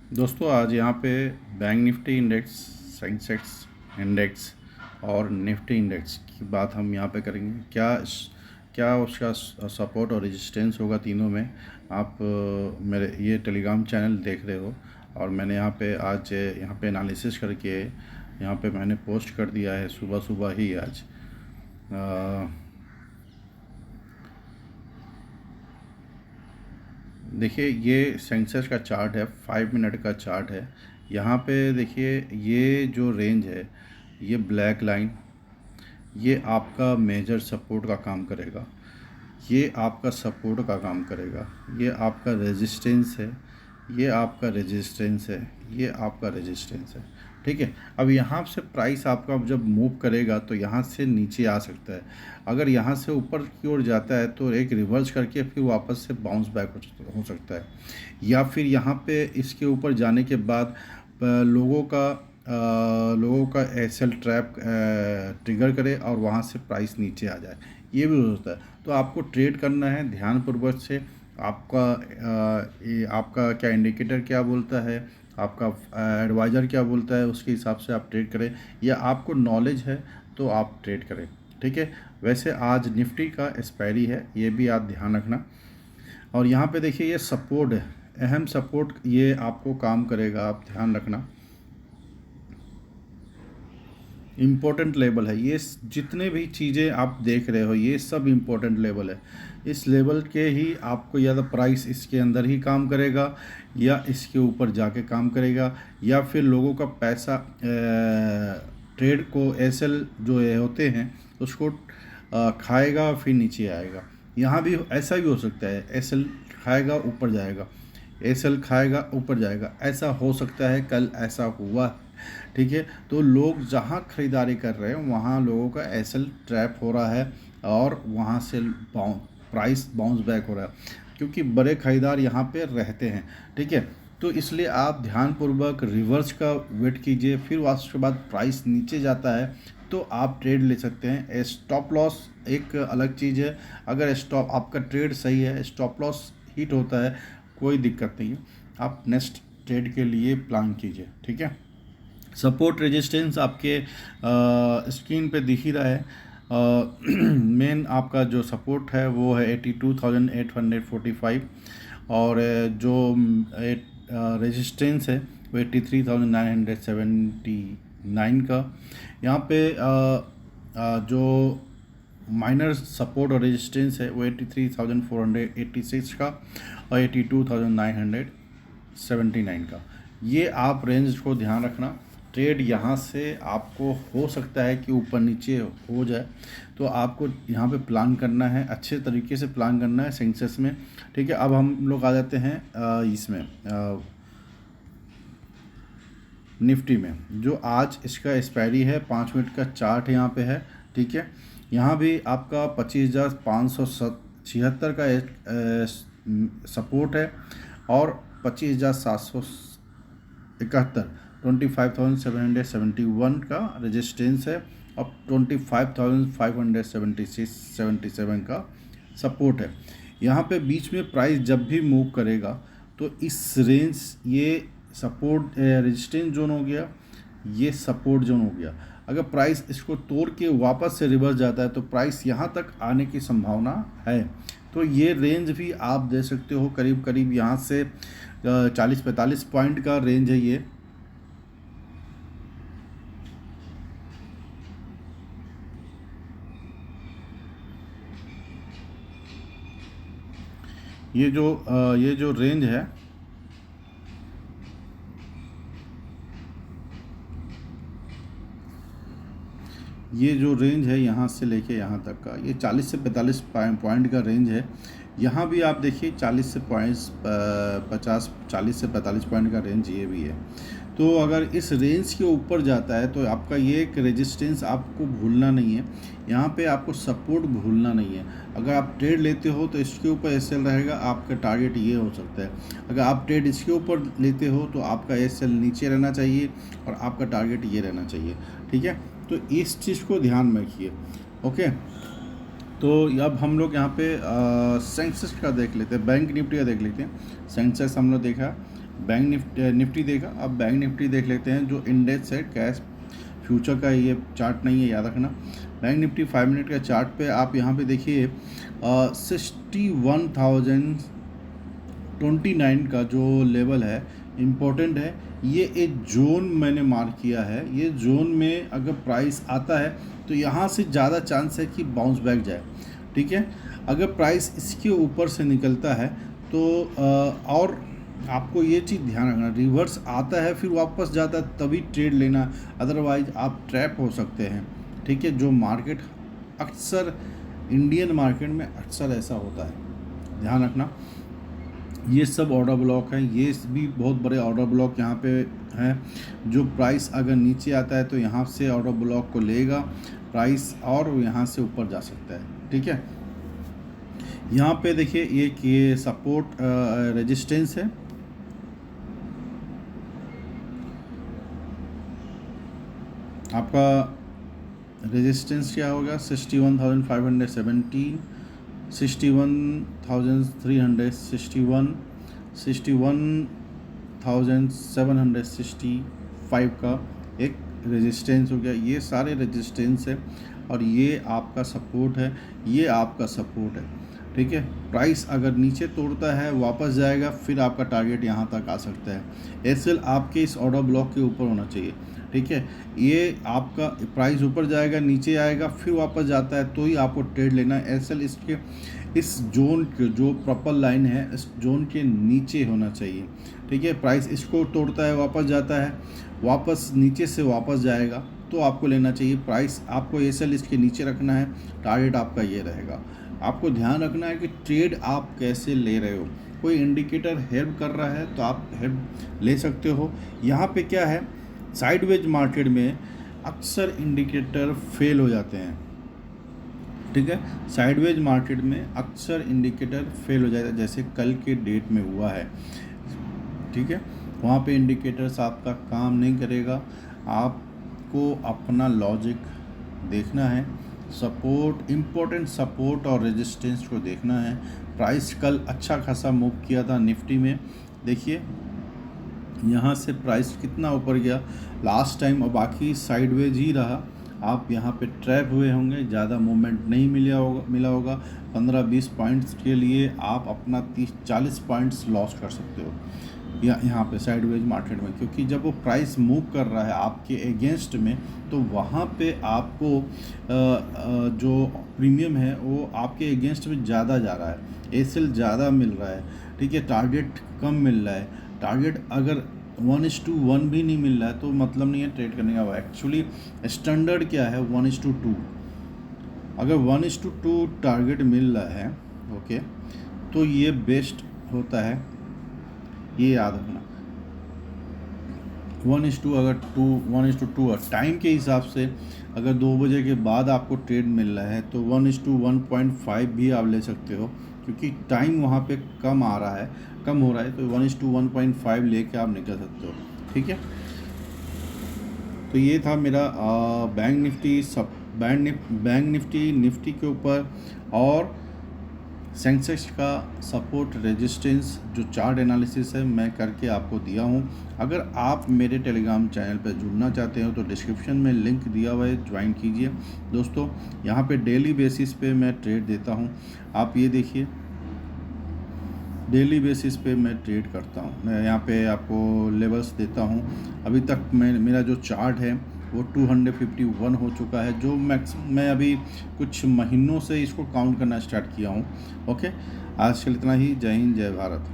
दोस्तों आज यहाँ पे bank Nifty index, Sensex index और निफ्टी इंडेक्स की बात हम यहाँ पे करेंगे। क्या उसका सपोर्ट और रेजिस्टेंस होगा तीनों में। आप मेरे ये टेलीग्राम चैनल देख रहे हो और मैंने यहाँ पे आज यहाँ पे एनालिसिस करके यहाँ पे मैंने पोस्ट कर दिया है सुबह सुबह ही आज। देखिए ये सेंसेक्स का चार्ट है, 5 मिनट का चार्ट है। यहाँ पे देखिए ये जो रेंज है, ये ब्लैक लाइन, ये आपका मेजर सपोर्ट का काम करेगा, ये आपका सपोर्ट का काम करेगा, ये आपका रेजिस्टेंस है, ये आपका रेजिस्टेंस है, ये आपका रेजिस्टेंस है। ठीक है, अब यहाँ से प्राइस आपका जब मूव करेगा तो यहाँ से नीचे आ सकता है। अगर यहाँ से ऊपर की ओर जाता है तो एक रिवर्स करके फिर वापस से बाउंस बैक हो सकता है, या फिर यहाँ पे इसके ऊपर जाने के बाद लोगों का एसएल ट्रैप ट्रिगर करे और वहाँ से प्राइस नीचे आ जाए, ये भी हो सकता है। तो आपको ट्रेड करना है ध्यानपूर्वक से। आपका क्या इंडिकेटर क्या बोलता है, आपका एडवाइज़र क्या बोलता है, उसके हिसाब से आप ट्रेड करें, या आपको नॉलेज है तो आप ट्रेड करें। ठीक है, वैसे आज निफ्टी का एक्सपायरी है, ये भी आप ध्यान रखना। और यहाँ पे देखिए ये सपोर्ट है, अहम सपोर्ट, ये आपको काम करेगा, आप ध्यान रखना। इम्पोर्टेंट लेवल है ये, जितने भी चीज़ें आप देख रहे हो ये सब इम्पोर्टेंट लेवल है। इस लेवल के ही आपको या तो प्राइस इसके अंदर ही काम करेगा या इसके ऊपर जाके काम करेगा, या फिर लोगों का पैसा ट्रेड को एसएल जो होते हैं उसको खाएगा फिर नीचे आएगा। यहाँ भी ऐसा भी हो सकता है, एसएल खाएगा ऊपर जाएगा, एसएल खाएगा ऊपर जाएगा, ऐसा हो सकता है। कल ऐसा हुआ। ठीक है, तो लोग जहाँ ख़रीदारी कर रहे हैं वहाँ लोगों का एसएल ट्रैप हो रहा है और वहाँ से प्राइस बाउंस बैक हो रहा है, क्योंकि बड़े ख़रीदार यहाँ पे रहते हैं। ठीक है, तो इसलिए आप ध्यानपूर्वक रिवर्स का वेट कीजिए, फिर उसके बाद प्राइस नीचे जाता है तो आप ट्रेड ले सकते हैं। स्टॉप लॉस एक अलग चीज़ है। अगर स्टॉप आपका ट्रेड सही है, स्टॉप लॉस हिट होता है, कोई दिक्कत नहीं है, आप नेक्स्ट ट्रेड के लिए प्लान कीजिए। ठीक है, सपोर्ट रेजिस्टेंस आपके स्क्रीन पे दिख ही रहा है। मेन आपका जो सपोर्ट है वो है 82,845 और जो रेजिस्टेंस है वो 83,979 का। यहाँ पे जो माइनर सपोर्ट और रेजिस्टेंस है वो 83,486 का और 82,979 का। ये आप रेंज को ध्यान रखना। ट्रेड यहाँ से आपको हो सकता है कि ऊपर नीचे हो जाए, तो आपको यहाँ पे प्लान करना है, अच्छे तरीके से प्लान करना है सेंसेक्स में। ठीक है, अब हम लोग आ जाते हैं इसमें निफ्टी में, जो आज इसका एक्सपायरी है। 5 मिनट का चार्ट यहाँ पे है। ठीक है, यहाँ भी आपका 25,576 का सपोर्ट है और 25,771 25,771 का रेजिस्टेंस है और 25,577 का सपोर्ट है। यहाँ पे बीच में प्राइस जब भी मूव करेगा तो इस रेंज, ये सपोर्ट रेजिस्टेंस जोन हो गया, ये सपोर्ट जोन हो गया। अगर प्राइस इसको तोड़ के वापस से रिवर्स जाता है तो प्राइस यहाँ तक आने की संभावना है। तो ये रेंज भी आप दे सकते हो, करीब करीब यहाँ से 40-45 पॉइंट का रेंज है ये। ये जो रेंज है, ये जो रेंज है यहाँ से लेके यहाँ तक का, ये 40 से 45 पॉइंट का रेंज है। यहाँ भी आप देखिए 40 से 45 पॉइंट का रेंज ये भी है। तो अगर इस रेंज के ऊपर जाता है तो आपका ये एक रेजिस्टेंस आपको भूलना नहीं है, यहाँ पे आपको सपोर्ट भूलना नहीं है। अगर आप ट्रेड लेते हो तो इसके ऊपर एसएल रहेगा, आपका टारगेट ये हो सकता है। अगर आप ट्रेड इसके ऊपर लेते हो तो आपका एसएल नीचे रहना चाहिए और आपका टारगेट ये रहना चाहिए। ठीक है, तो इस चीज़ को ध्यान में रखिए। ओके, तो अब हम लोग यहाँ पे सेंसेक्स का देख लेते हैं, बैंक निफ्टी का देख लेते हैं। सेंसेक्स हम लोग देखा बैंक निफ्टी देखा, अब बैंक निफ्टी देख लेते हैं जो इंडेक्स है कैश फ्यूचर का, ये चार्ट नहीं है याद रखना। बैंक निफ्टी 5 मिनट का चार्ट पे आप यहाँ पे देखिए 61,029 का जो लेवल है इम्पोर्टेंट है। ये एक जोन मैंने मार्क किया है, ये जोन में अगर प्राइस आता है तो यहाँ से ज़्यादा चांस है कि बाउंस बैक जाए, ठीक है। अगर प्राइस इसके ऊपर से निकलता है तो और आपको ये चीज़ ध्यान रखना, रिवर्स आता है फिर वापस जाता है तभी ट्रेड लेना, अदरवाइज आप ट्रैप हो सकते हैं, ठीक है। जो मार्केट अक्सर इंडियन मार्केट में अक्सर ऐसा होता है, ध्यान रखना। ये सब ऑर्डर ब्लॉक है, ये भी बहुत बड़े ऑर्डर ब्लॉक यहाँ पे हैं। जो प्राइस अगर नीचे आता है तो यहाँ से ऑर्डर ब्लॉक को लेगा प्राइस और यहाँ से ऊपर जा सकता है, ठीक है। यहाँ पे देखिए ये सपोर्ट रेजिस्टेंस है, आपका रेजिस्टेंस क्या होगा 61,517, 61,361, 61,765 का एक रेजिस्टेंस हो गया। ये सारे रेजिस्टेंस है और ये आपका सपोर्ट है, ये आपका सपोर्ट है, ठीक है। प्राइस अगर नीचे तोड़ता है वापस जाएगा, फिर आपका टारगेट यहाँ तक आ सकता है। एसएल आपके इस ऑर्डर ब्लॉक के ऊपर होना चाहिए, ठीक है। ये आपका प्राइस ऊपर जाएगा, नीचे आएगा, फिर वापस जाता है तो ही आपको ट्रेड लेना है। एसएल इसके इस जोन के जो पर्पल लाइन है इस जोन के नीचे होना चाहिए, ठीक है। प्राइस इसको तोड़ता है वापस जाता है, वापस नीचे से वापस जाएगा तो आपको लेना चाहिए। प्राइस आपको एसएल इसके नीचे रखना है, टारगेट आपका ये रहेगा। आपको ध्यान रखना है कि ट्रेड आप कैसे ले रहे हो। कोई इंडिकेटर हेल्प कर रहा है तो आप हेल्प ले सकते हो। यहाँ पे क्या है, साइडवेज मार्केट में अक्सर इंडिकेटर फेल हो जाते हैं, ठीक है। साइडवेज मार्केट में अक्सर इंडिकेटर फेल हो जाता है, जैसे कल के डेट में हुआ है, ठीक है। वहाँ पे इंडिकेटर्स आपका काम नहीं करेगा, आपको अपना लॉजिक देखना है, सपोर्ट इम्पोर्टेंट सपोर्ट और रेजिस्टेंस को देखना है। प्राइस कल अच्छा खासा मूव किया था निफ्टी में, देखिए यहाँ से प्राइस कितना ऊपर गया लास्ट टाइम और बाकी साइडवेज ही रहा। आप यहाँ पे ट्रैप हुए होंगे, ज़्यादा मूवमेंट नहीं मिला होगा। 15-20 पॉइंट्स के लिए आप अपना 30-40 पॉइंट्स लॉस कर सकते हो यहाँ पे साइडवेज मार्केट में, क्योंकि जब वो प्राइस मूव कर रहा है आपके अगेंस्ट में तो वहाँ पे आपको जो प्रीमियम है वो आपके अगेंस्ट में ज़्यादा जा रहा है, एसएल ज़्यादा मिल रहा है, ठीक है। टारगेट कम मिल रहा है, टारगेट अगर 1:1 भी नहीं मिल रहा है तो मतलब नहीं है ट्रेड करने का। एक्चुअली स्टैंडर्ड क्या है 1:2, अगर 1:2 टारगेट मिल रहा है ओके तो ये बेस्ट होता है, ये याद रखना। 1:2 अगर 1:2 टाइम के हिसाब से अगर 2 बजे के बाद आपको ट्रेड मिल रहा है तो 1:1.5 भी आप ले सकते हो, क्योंकि टाइम वहाँ पे कम आ रहा है, कम हो रहा है, तो 1:1.5 लेके आप निकल सकते हो, ठीक है। तो ये था मेरा बैंक निफ्टी के ऊपर और सेंसेक्स का सपोर्ट रेजिस्टेंस जो चार्ट एनालिसिस है मैं करके आपको दिया हूँ। अगर आप मेरे टेलीग्राम चैनल पर जुड़ना चाहते हो तो डिस्क्रिप्शन में लिंक दिया हुआ है, ज्वाइन कीजिए दोस्तों। यहाँ पे डेली बेसिस पे मैं ट्रेड देता हूँ, आप ये देखिए डेली बेसिस पे मैं ट्रेड करता हूँ। मैं यहाँ पे आपको लेवल्स देता हूँ। अभी तक मेरा जो चार्ट है वो 251 हो चुका है, जो मैं अभी कुछ महीनों से इसको काउंट करना स्टार्ट किया हूँ। ओके, आज के लिए इतना ही। जय हिंद, जय भारत।